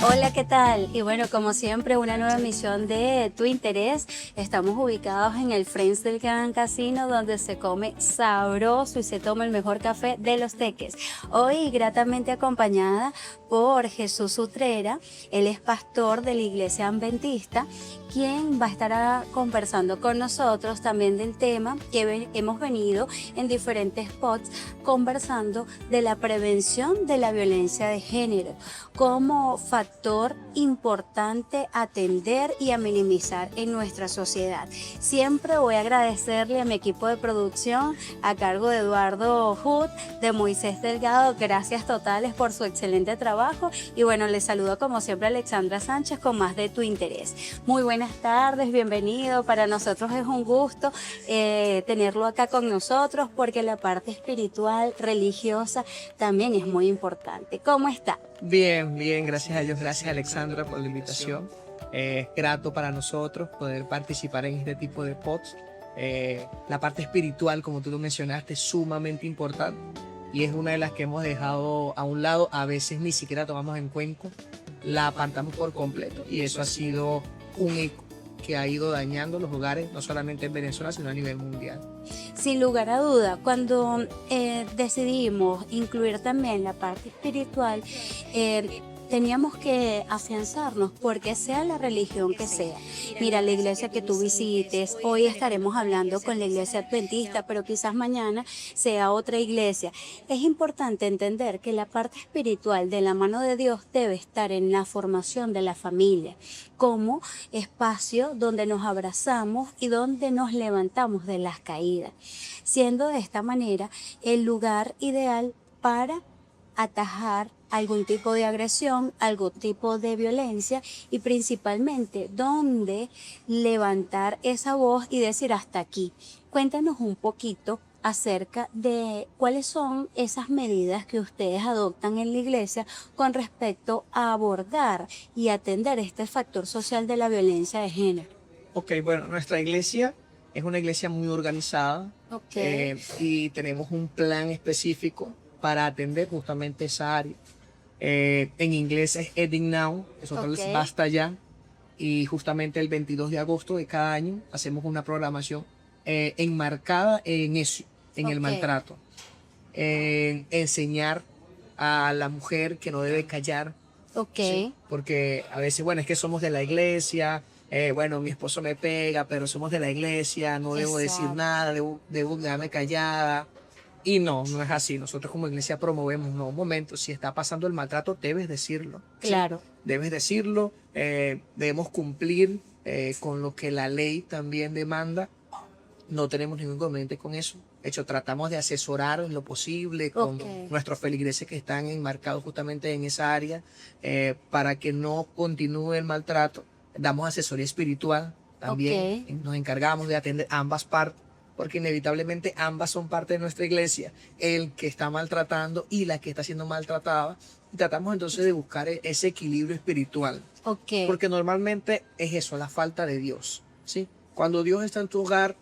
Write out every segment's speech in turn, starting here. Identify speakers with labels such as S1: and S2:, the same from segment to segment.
S1: Hola, ¿qué tal? Y bueno, como siempre, una nueva emisión de Tu Interés. Estamos ubicados en el Friends del Gran Casino, donde se come sabroso y se toma el mejor café de Los Teques. Hoy gratamente acompañada por Jesús Utrera. Él es pastor de la Iglesia Adventista, quien va a estar conversando con nosotros también del tema que hemos venido en diferentes spots conversando de la prevención de la violencia de género como factor importante a atender y a minimizar en nuestra sociedad. Siempre voy a agradecerle a mi equipo de producción a cargo de Eduardo Hood, de Moisés Delgado, gracias totales por su excelente trabajo y bueno, les saludo como siempre a Alexandra Sánchez con más de Tu Interés. Muy buenas tardes, bienvenido, para nosotros es un gusto tenerlo acá con nosotros porque la parte espiritual, religiosa también es muy importante. ¿Cómo está?
S2: Bien, bien, gracias a Dios, gracias Alexandra por la invitación. Es grato para nosotros poder participar en este tipo de pods. La parte espiritual, como tú lo mencionaste, es sumamente importante y es una de las que hemos dejado a un lado. A veces ni siquiera tomamos en cuenta, la apartamos por completo y eso ha sido un eco que ha ido dañando los hogares, no solamente en Venezuela, sino a nivel mundial.
S1: Sin lugar a duda, cuando decidimos incluir también la parte espiritual, teníamos que afianzarnos porque sea la religión que sea. Mira, la iglesia que tú visites, hoy estaremos hablando con la iglesia adventista, pero quizás mañana sea otra iglesia. Es importante entender que la parte espiritual de la mano de Dios debe estar en la formación de la familia, como espacio donde nos abrazamos y donde nos levantamos de las caídas, siendo de esta manera el lugar ideal para atajar algún tipo de agresión, algún tipo de violencia y principalmente donde levantar esa voz y decir hasta aquí. Cuéntanos un poquito acerca de cuáles son esas medidas que ustedes adoptan en la iglesia con respecto a abordar y atender este factor social de la violencia de género.
S2: Ok, bueno, nuestra iglesia es una iglesia muy organizada
S1: Ok,
S2: y tenemos un plan específico para atender justamente esa área. En inglés es Ending Now, eso tal vez
S1: ok,
S2: basta ya. Y justamente el 22 de agosto de cada año hacemos una programación enmarcada en eso, en el
S1: ok,
S2: maltrato, en enseñar a la mujer que no debe callar, ¿sí?
S1: ok,
S2: Porque a veces, bueno, es que somos de la iglesia, bueno, mi esposo me pega, pero somos de la iglesia, no debo decir
S1: exacto,
S2: nada, debo quedarme callada. Y no, no es así. Nosotros como iglesia promovemos, no, un momento, si está pasando el maltrato, debes decirlo, ¿sí?
S1: claro,
S2: Debes decirlo, debemos cumplir con lo que la ley también demanda. No tenemos ningún inconveniente con eso. De hecho, tratamos de asesorar en lo posible con
S1: ok,
S2: nuestros feligreses que están enmarcados justamente en esa área para que no continúe el maltrato. Damos asesoría espiritual también.
S1: ok.
S2: Nos encargamos de atender ambas partes porque inevitablemente ambas son parte de nuestra iglesia, el que está maltratando y la que está siendo maltratada. Y tratamos entonces de buscar ese equilibrio espiritual,
S1: Ok,
S2: porque normalmente es eso, la falta de Dios, ¿sí? Cuando Dios está en tu hogar,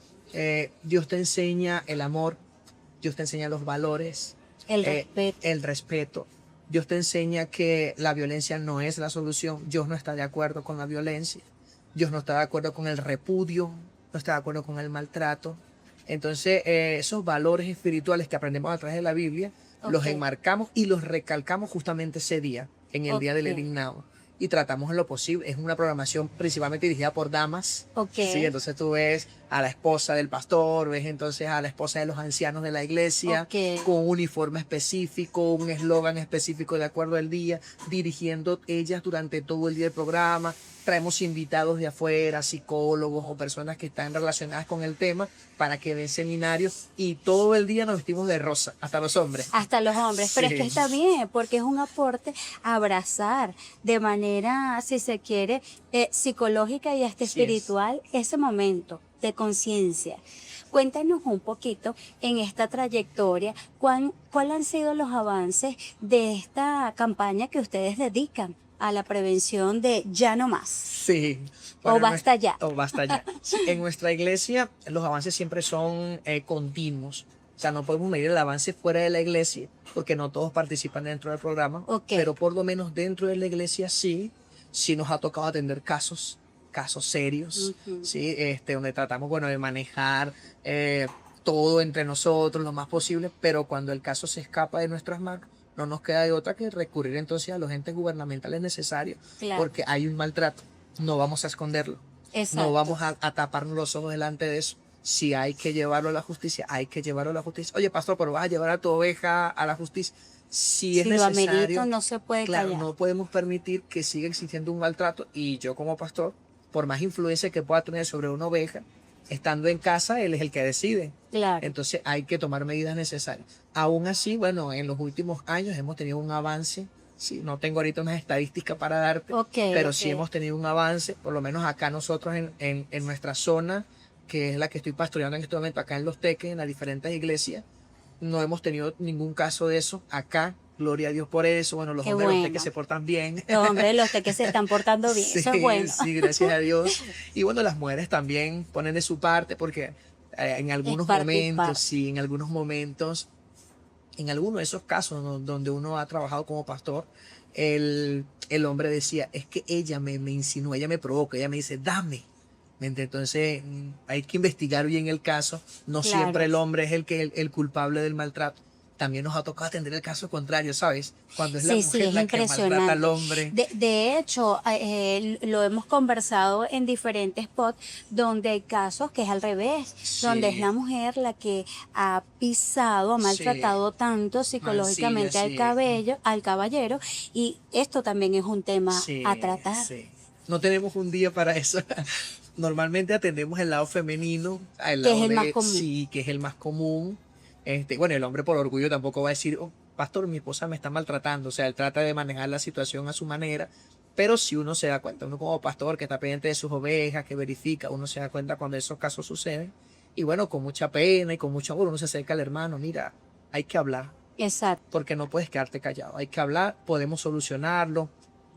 S2: Dios te enseña el amor, Dios te enseña los valores,
S1: el
S2: eh,
S1: respeto.
S2: el respeto. Dios te enseña que la violencia no es la solución. Dios no está de acuerdo con la violencia. Dios no está de acuerdo con el repudio, no está de acuerdo con el maltrato. Entonces, esos valores espirituales que aprendemos a través de la Biblia, los
S1: Ok,
S2: enmarcamos y los recalcamos justamente ese día, en el día del
S1: ok,
S2: indignado. Y tratamos en lo posible. Es una programación principalmente dirigida por damas.
S1: ok,
S2: Sí, entonces tú ves a la esposa del pastor, ves entonces a la esposa de los ancianos de la iglesia,
S1: ok.
S2: con un uniforme específico, un eslogan específico de acuerdo al día, dirigiendo ellas durante todo el día del programa. Traemos invitados de afuera, psicólogos o personas que están relacionadas con el tema para que den seminarios y todo el día nos vestimos de rosa, hasta los hombres.
S1: Hasta los hombres, pero es que
S2: Sí,
S1: está bien, porque es un aporte a abrazar de manera, si se quiere, psicológica y hasta
S2: así es.
S1: espiritual ese momento de conciencia. Cuéntanos un poquito en esta trayectoria, ¿cuál han sido los avances de esta campaña que ustedes dedican a la prevención de ya no más
S2: Sí,
S1: o
S2: bueno,
S1: basta ya?
S2: basta ya. Sí, en nuestra iglesia los avances siempre son continuos. sea, no podemos medir el avance fuera de la iglesia, porque no todos participan dentro del programa,
S1: Ok.
S2: pero por lo menos dentro de la iglesia sí nos ha tocado atender casos serios,
S1: Ujú.
S2: ¿sí? Donde tratamos, bueno, de manejar todo entre nosotros lo más posible, pero cuando el caso se escapa de nuestras manos, no nos queda de otra que recurrir entonces a los entes gubernamentales necesarios,
S1: Claro,
S2: porque hay un maltrato, no vamos a esconderlo, no
S1: exacto.
S2: vamos a taparnos los ojos delante de eso. Si hay que llevarlo a la justicia, hay que llevarlo a la justicia. Oye, pastor, pero vas a llevar a tu oveja a la justicia. Si es
S1: Si lo amerito,
S2: necesario,
S1: no se puede
S2: claro,
S1: callar.
S2: no podemos permitir que siga existiendo un maltrato. Y yo como pastor, por más influencia que pueda tener sobre una oveja, estando en casa, él es el que decide.
S1: Claro.
S2: Entonces hay que tomar medidas necesarias. Aún así, bueno, en los últimos años hemos tenido un avance. Sí, no tengo ahorita unas estadísticas para darte,
S1: Ok,
S2: pero sí
S1: ok.
S2: hemos tenido un avance, por lo menos acá nosotros en nuestra zona, que es la que estoy pastoreando en este momento, acá en Los Teques, en las diferentes iglesias, no hemos tenido ningún caso de eso. Acá, gloria a Dios por eso. Bueno, los
S1: Qué
S2: hombres de Los
S1: bueno.
S2: Teques se portan bien.
S1: Los hombres de los que se están portando bien, eso es
S2: Sí,
S1: bueno.
S2: sí, gracias a Dios. Y bueno, las mujeres también ponen de su parte porque en
S1: Es
S2: algunos
S1: parte y
S2: momentos,
S1: parte.
S2: sí, en algunos momentos, en algunos de esos casos donde uno ha trabajado como pastor, el hombre decía, es que ella me insinúa, ella me provoca, ella me dice, dame. ¿Me entiendes? Entonces hay que investigar bien el caso. No siempre
S1: Claro.
S2: el hombre es el culpable del maltrato. También nos ha tocado atender el caso contrario, ¿sabes? Cuando es la
S1: Sí, sí,
S2: mujer
S1: es
S2: la que maltrata al
S1: impresionante.
S2: hombre.
S1: De hecho, lo hemos conversado en diferentes pods donde hay casos que es al revés, donde es
S2: Sí,
S1: la mujer la que ha pisado, ha
S2: sí,
S1: maltratado tanto
S2: mancilla,
S1: psicológicamente
S2: sí.
S1: al caballero, y esto también es un tema a
S2: Sí,
S1: tratar.
S2: sí. No tenemos un día para eso. Normalmente atendemos el lado femenino, el
S1: Que es
S2: lado
S1: el más
S2: de
S1: común.
S2: sí, que es el más común. Bueno, el hombre por orgullo tampoco va a decir, "Oh, pastor, mi esposa me está maltratando". O sea, él trata de manejar la situación a su manera, pero si uno se da cuenta, uno como pastor que está pendiente de sus ovejas, que verifica, uno se da cuenta cuando esos casos suceden. Y bueno, con mucha pena y con mucho amor, uno se acerca al hermano, mira, hay que hablar
S1: Exacto.
S2: porque no puedes quedarte callado. Hay que hablar, podemos solucionarlo,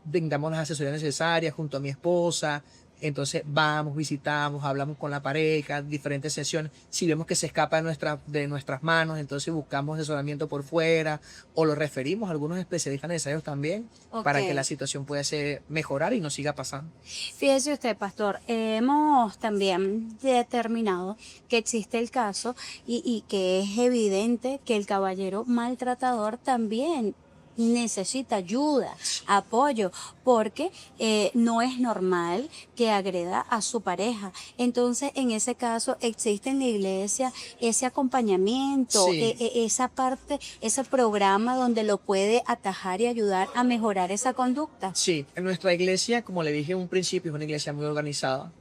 S2: brindamos las asesorías necesarias junto a mi esposa. Entonces vamos, visitamos, hablamos con la pareja, diferentes sesiones. Si vemos que se escapa de nuestras manos, entonces buscamos asesoramiento por fuera o lo referimos a algunos especialistas necesarios también para que la
S1: Ok.
S2: situación pueda mejorar y no siga pasando.
S1: Fíjese usted, pastor, hemos también determinado que existe el caso y que es evidente que el caballero maltratador también necesita ayuda, apoyo, porque no es normal que agreda a su pareja. Entonces, en ese caso, existe en la iglesia ese acompañamiento,
S2: Sí,
S1: esa parte, ese programa donde lo puede atajar y ayudar a mejorar esa conducta.
S2: sí. En nuestra iglesia, como le dije en un principio, es una iglesia muy organizada.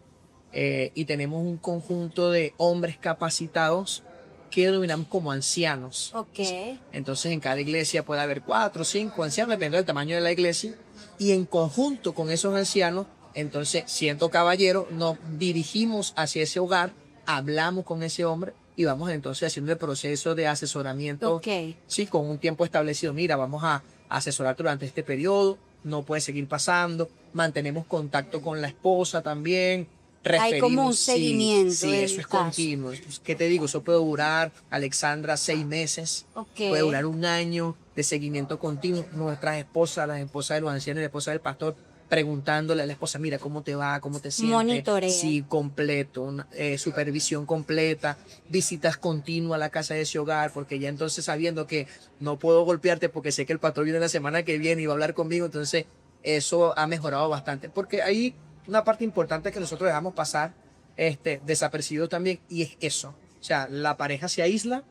S2: Y tenemos un conjunto de hombres capacitados que denominamos como ancianos.
S1: Ok.
S2: Entonces en cada iglesia puede haber 4 o 5 ancianos, dependiendo del tamaño de la iglesia, y en conjunto con esos ancianos, entonces siendo caballero, nos dirigimos hacia ese hogar, hablamos con ese hombre y vamos entonces haciendo el proceso de asesoramiento,
S1: Ok.
S2: sí, con un tiempo establecido. Mira, vamos a asesorar durante este periodo, no puede seguir pasando, mantenemos contacto con la esposa también,
S1: Hay como un
S2: referimos, sí,
S1: seguimiento
S2: sí, eso
S1: del
S2: es
S1: caso.
S2: continuo. ¿Qué te digo? Eso puede durar, Alexandra, 6 meses,
S1: Ok.
S2: puede durar un año de seguimiento continuo. Nuestras esposas, las esposas de los ancianos y la esposa del pastor, preguntándole a la esposa, mira, ¿cómo te va? ¿Cómo te sientes?
S1: Monitoreo.
S2: Sí, completo, supervisión completa, visitas continuas a la casa de ese hogar, porque ya entonces sabiendo que no puedo golpearte porque sé que el pastor viene la semana que viene y va a hablar conmigo, entonces eso ha mejorado bastante. Porque hay una parte importante que nosotros dejamos pasar desapercibido también, y es eso. O sea, la pareja se aísla,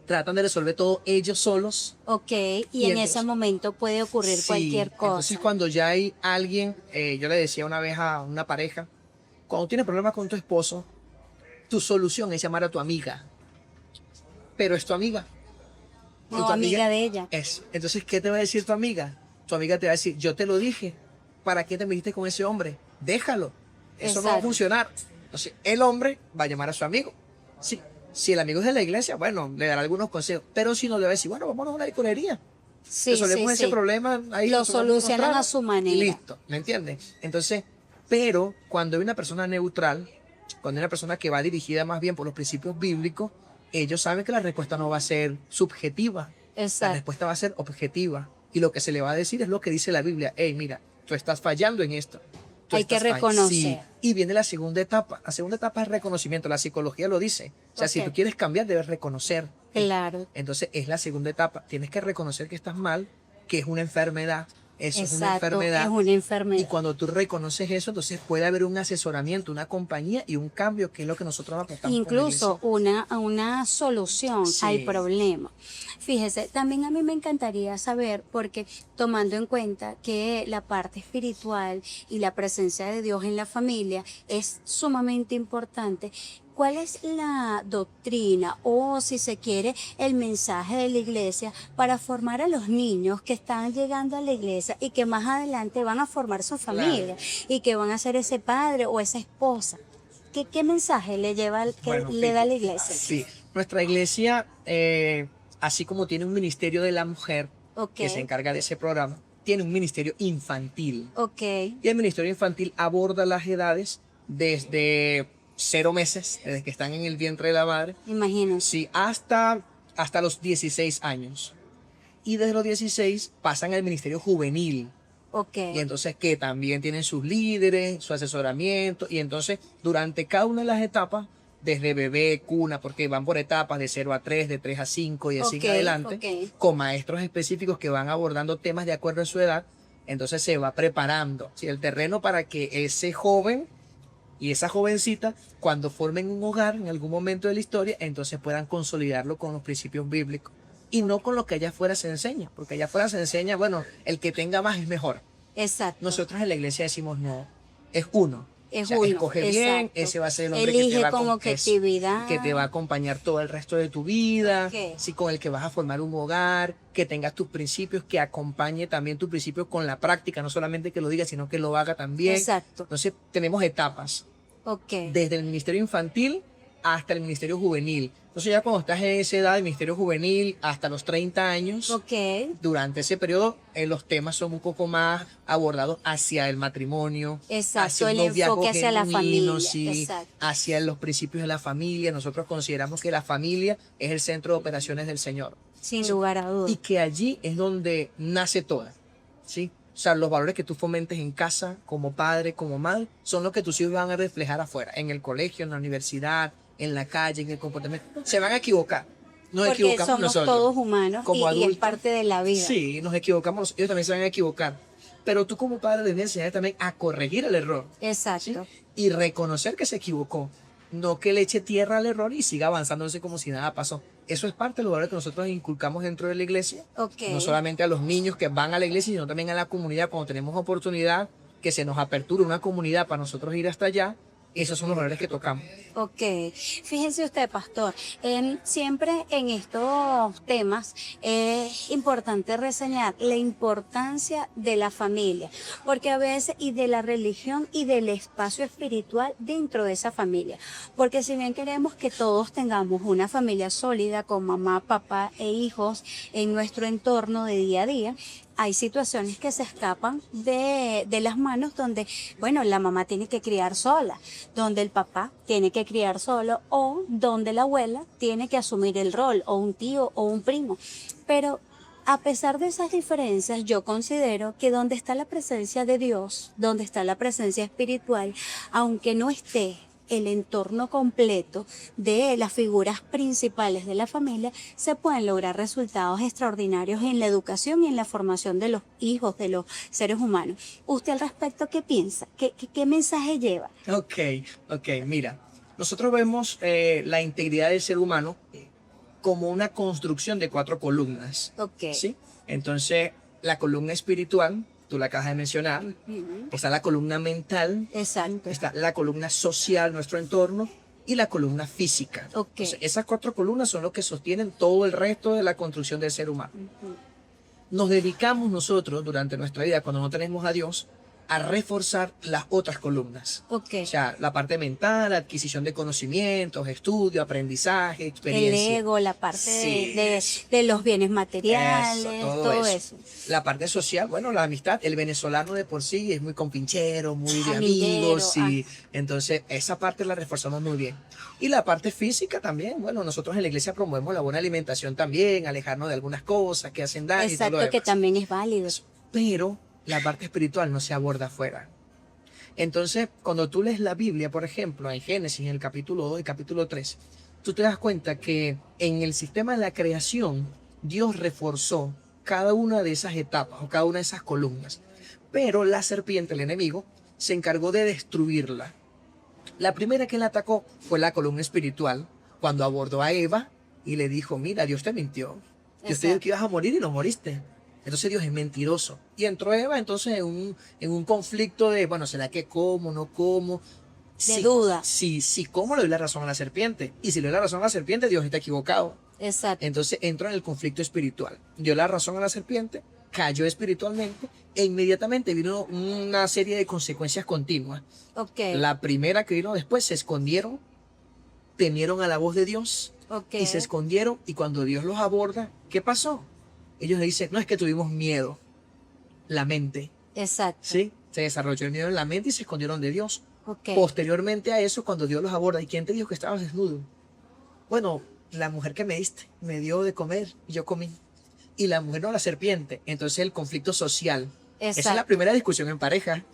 S2: tratan de resolver todo ellos solos.
S1: Ok, y
S2: Y
S1: en ese
S2: entonces,
S1: momento puede ocurrir
S2: sí,
S1: cualquier
S2: entonces
S1: cosa.
S2: cuando ya hay alguien, yo le decía una vez a una pareja, cuando tienes problemas con tu esposo, tu solución es llamar a tu amiga, pero es tu amiga. Y
S1: No,
S2: tu amiga
S1: amiga de ella.
S2: es. Entonces, ¿qué te va a decir tu amiga? Tu amiga te va a decir, yo te lo dije, ¿para qué te metiste con ese hombre? Déjalo, eso no va a
S1: Exacto.
S2: funcionar. Entonces, el hombre va a llamar a su amigo. Sí. Si el amigo es de la iglesia, bueno, le dará algunos consejos, pero si no, le va a decir, bueno, vámonos a una licorería.
S1: Sí, sí,
S2: Resolvemos ese
S1: sí.
S2: problema ahí,
S1: Lo
S2: nos tomamos unos
S1: solucionan a
S2: tragos
S1: su
S2: y
S1: manera.
S2: listo, ¿me entiendes? Entonces, pero cuando hay una persona neutral, cuando hay una persona que va dirigida más bien por los principios bíblicos, ellos saben que la respuesta no va a ser subjetiva, la
S1: Exacto.
S2: respuesta va a ser objetiva. Y lo que se le va a decir es lo que dice la Biblia. Hey, mira, tú estás fallando en esto. Tú
S1: Hay que
S2: estás
S1: reconocer.
S2: Sí. Y viene la segunda etapa. La segunda etapa es reconocimiento. La psicología lo dice. O sea, si
S1: Ok.
S2: tú quieres cambiar, debes reconocer.
S1: Claro.
S2: Entonces, es la segunda etapa. Tienes que reconocer que estás mal, que es una enfermedad. Eso es una
S1: Exacto.
S2: enfermedad.
S1: Es una
S2: Y
S1: enfermedad.
S2: cuando tú reconoces eso, entonces puede haber un asesoramiento, una compañía y un cambio, que es lo que nosotros aportamos.
S1: Incluso una solución
S2: Sí.
S1: al problema. Fíjese, también a mí me encantaría saber, porque tomando en cuenta que la parte espiritual y la presencia de Dios en la familia es sumamente importante, ¿cuál es la doctrina o, si se quiere, el mensaje de la iglesia para formar a los niños que están llegando a la iglesia y que más adelante van a formar su familia y que van a ser ese padre o esa esposa? ¿Qué mensaje le
S2: Bueno,
S1: le da
S2: fíjate.
S1: la iglesia?
S2: Sí, nuestra iglesia, así como tiene un ministerio de la mujer
S1: Ok,
S2: que se encarga de ese programa, tiene un ministerio infantil.
S1: ok,
S2: Y el ministerio infantil aborda las edades desde 0 meses, desde que están en el vientre de la madre,
S1: imagínense.
S2: sí, hasta los 16 años. Y desde los 16 pasan al ministerio juvenil.
S1: Ok,
S2: Y entonces que también tienen sus líderes, su asesoramiento. Y entonces durante cada una de las etapas, desde bebé, cuna, porque van por etapas de 0 a 3, de 3 a 5 y así
S1: ok,
S2: en adelante,
S1: ok.
S2: con maestros específicos que van abordando temas de acuerdo a su edad. Entonces se va preparando, ¿sí?, el terreno para que ese joven y esa jovencita, cuando formen un hogar en algún momento de la historia, entonces puedan consolidarlo con los principios bíblicos. Y no con lo que allá afuera se enseña, porque allá afuera se enseña, bueno, el que tenga más es mejor.
S1: Exacto.
S2: Nosotros en la iglesia decimos no, es uno.
S1: Es
S2: O sea,
S1: uno,
S2: escoge bien,
S1: exacto.
S2: ese va a ser el hombre que
S1: Elige
S2: te va a
S1: con objetividad.
S2: que te va a acompañar todo el resto de tu vida,
S1: Ok.
S2: sí, con el que vas a formar un hogar, que tengas tus principios, que acompañe también tus principios con la práctica, no solamente que lo diga, sino que lo haga también.
S1: Exacto.
S2: Entonces tenemos etapas,
S1: Ok.
S2: desde el ministerio infantil hasta el ministerio juvenil. Entonces ya cuando estás en esa edad, del ministerio juvenil, hasta los 30 años,
S1: Ok.
S2: durante ese periodo, los temas son un poco más abordados hacia el matrimonio,
S1: Exacto,
S2: hacia
S1: el
S2: un noviazgo
S1: enfoque hacia la
S2: genuino,
S1: familia,
S2: sí,
S1: exacto.
S2: hacia los principios de la familia. Nosotros consideramos que la familia es el centro de operaciones del Señor
S1: Sin lugar a
S2: y
S1: dudas.
S2: que allí es donde nace toda, ¿sí? O sea, los valores que tú fomentes en casa, como padre, como madre, son los que tus hijos van a reflejar afuera, en el colegio, en la universidad, en la calle, en el comportamiento. Se van a equivocar. Nos
S1: Porque
S2: equivocamos
S1: somos
S2: nosotros.
S1: todos humanos
S2: Como
S1: y es
S2: adultos.
S1: parte de la vida.
S2: Sí, nos equivocamos, ellos también se van a equivocar. Pero tú como padre debes enseñar también a corregir el error, ¿sí?
S1: Exacto.
S2: Y reconocer que se equivocó. No que le eche tierra al error y siga avanzándose como si nada pasó. Eso es parte de los valores que nosotros inculcamos dentro de la iglesia.
S1: Ok.
S2: No solamente a los niños que van a la iglesia, sino también a la comunidad. Cuando tenemos oportunidad, que se nos aperture una comunidad para nosotros ir hasta allá, esos son los valores que tocamos.
S1: Ok, fíjense usted, pastor, siempre en estos temas es importante reseñar la importancia de la familia, porque a veces, y de la religión y del espacio espiritual dentro de esa familia, porque si bien queremos que todos tengamos una familia sólida con mamá, papá e hijos en nuestro entorno de día a día, hay situaciones que se escapan de las manos donde, bueno, la mamá tiene que criar sola, donde el papá tiene que criar solo o donde la abuela tiene que asumir el rol, o un tío o un primo. Pero a pesar de esas diferencias, yo considero que donde está la presencia de Dios, donde está la presencia espiritual, aunque no esté el entorno completo de las figuras principales de la familia, se pueden lograr resultados extraordinarios en la educación y en la formación de los hijos, de los seres humanos. ¿Usted al respecto qué piensa? ¿Qué mensaje lleva?
S2: Ok, mira, nosotros vemos la integridad del ser humano como una construcción de 4 columnas,
S1: Ok.
S2: ¿sí? Entonces, la columna espiritual, tú la acabas de mencionar,
S1: Ujú.
S2: está la columna mental,
S1: Exacto.
S2: está la columna social, nuestro entorno, y la columna física.
S1: Ok.
S2: Entonces, esas 4 columnas son lo que sostienen todo el resto de la construcción del ser humano.
S1: Ujú.
S2: Nos dedicamos nosotros durante nuestra vida, cuando no tenemos a Dios, a reforzar las otras columnas.
S1: Ok.
S2: O sea, la parte mental, adquisición de conocimientos, estudio, aprendizaje, experiencia.
S1: El ego, la parte
S2: Sí.
S1: de los bienes materiales,
S2: Eso,
S1: todo eso.
S2: La parte social, bueno, la amistad. El venezolano de por sí es muy compinchero, muy de
S1: Amiguero,
S2: amigos. Y entonces esa parte la reforzamos muy bien. Y la parte física también. Bueno, nosotros en la iglesia promovemos la buena alimentación también, alejarnos de algunas cosas que hacen daño. Y todo lo
S1: Exacto, que
S2: demás.
S1: también es válido.
S2: Pero la parte espiritual no se aborda afuera. Entonces, cuando tú lees la Biblia, por ejemplo, en Génesis, en el capítulo 2 y capítulo 3, tú te das cuenta que en el sistema de la creación, Dios reforzó cada una de esas etapas o cada una de esas columnas. Pero la serpiente, el enemigo, se encargó de destruirla. La primera que la atacó fue la columna espiritual, cuando abordó a Eva y le dijo, mira, Dios te mintió. Dios te dijo que ibas a morir y no moriste. Entonces Dios es mentiroso. Y entró Eva entonces en un conflicto de, bueno, ¿será que como, no como?
S1: De duda.
S2: Sí, ¿cómo le doy la razón a la serpiente? Y si le doy la razón a la serpiente, Dios está equivocado.
S1: Exacto.
S2: Entonces entró en el conflicto espiritual. Dio la razón a la serpiente, cayó espiritualmente e inmediatamente vino una serie de consecuencias continuas.
S1: Ok.
S2: La primera que vino después, se escondieron, temieron a la voz de Dios
S1: Ok.
S2: y se escondieron, y cuando Dios los aborda, ¿qué pasó? Ellos le dicen, no, es que tuvimos miedo, la mente,
S1: Exacto.
S2: ¿sí? Se desarrolló el miedo en la mente y se escondieron de Dios.
S1: Ok.
S2: Posteriormente a eso, cuando Dios los aborda, ¿y quién te dijo que estabas desnudo? Bueno, la mujer que me diste, me dio de comer y yo comí. Y la mujer no, la serpiente. Entonces el conflicto social. Esa es la
S1: Exacto.
S2: primera discusión en pareja.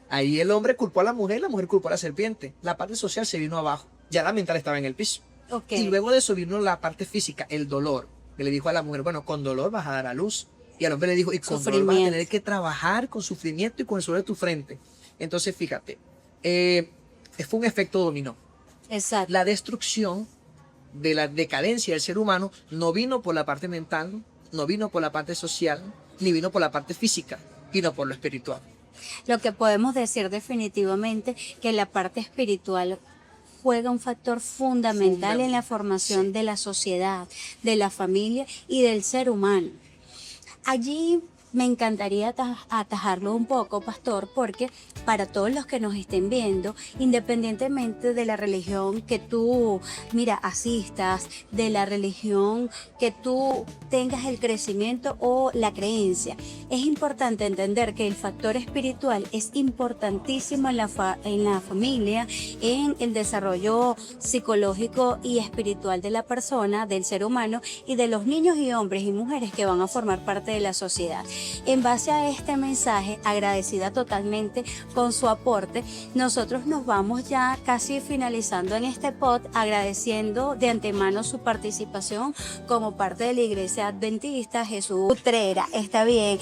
S2: Ahí el hombre culpó a la mujer culpó a la serpiente. La parte social se vino abajo. Ya la mental estaba en el piso.
S1: Ok.
S2: Y luego de eso vino la parte física, el dolor. Que le dijo a la mujer, bueno, con dolor vas a dar a luz. Y al hombre le dijo, y con dolor vas a tener que trabajar con sufrimiento y con el sudor de tu frente. Entonces, fíjate, fue un efecto dominó.
S1: Exacto.
S2: La destrucción de la decadencia del ser humano no vino por la parte mental, no vino por la parte social, ni vino por la parte física, vino por lo espiritual.
S1: Lo que podemos decir definitivamente que la parte espiritual juega un factor fundamental en la formación
S2: Sí.
S1: de la sociedad, de la familia y del ser humano. Allí me encantaría atajarlo un poco, pastor, porque para todos los que nos estén viendo, independientemente de la religión que tú, mira, asistas, de la religión que tú tengas el crecimiento o la creencia, es importante entender que el factor espiritual es importantísimo en la familia, en el desarrollo psicológico y espiritual de la persona, del ser humano y de los niños y hombres y mujeres que van a formar parte de la sociedad. En base a este mensaje, agradecida totalmente con su aporte, nosotros nos vamos ya casi finalizando en este pod, agradeciendo de antemano su participación como parte de la Iglesia Adventista Jesús Utrera. Está bien,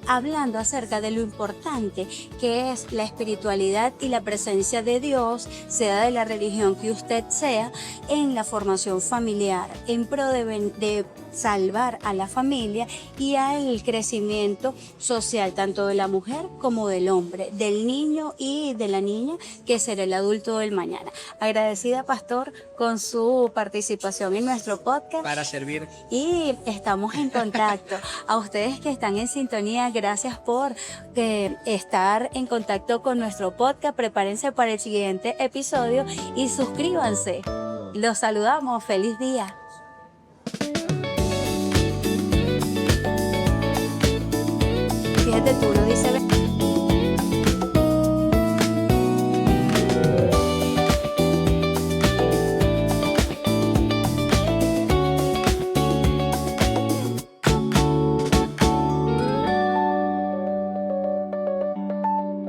S1: hablando acerca de lo importante que es la espiritualidad y la presencia de Dios, sea de la religión que usted sea, en la formación familiar, en pro de salvar a la familia y al crecimiento social, tanto de la mujer como del hombre, del niño y de la niña, que será el adulto del mañana. Agradecida, pastor, con su participación en nuestro podcast.
S2: Para servir.
S1: Y estamos en contacto. A ustedes que están en sintonía, gracias por estar en contacto con nuestro podcast. Prepárense para el siguiente episodio y suscríbanse. Los saludamos. Feliz día. Fíjate, tú no dices...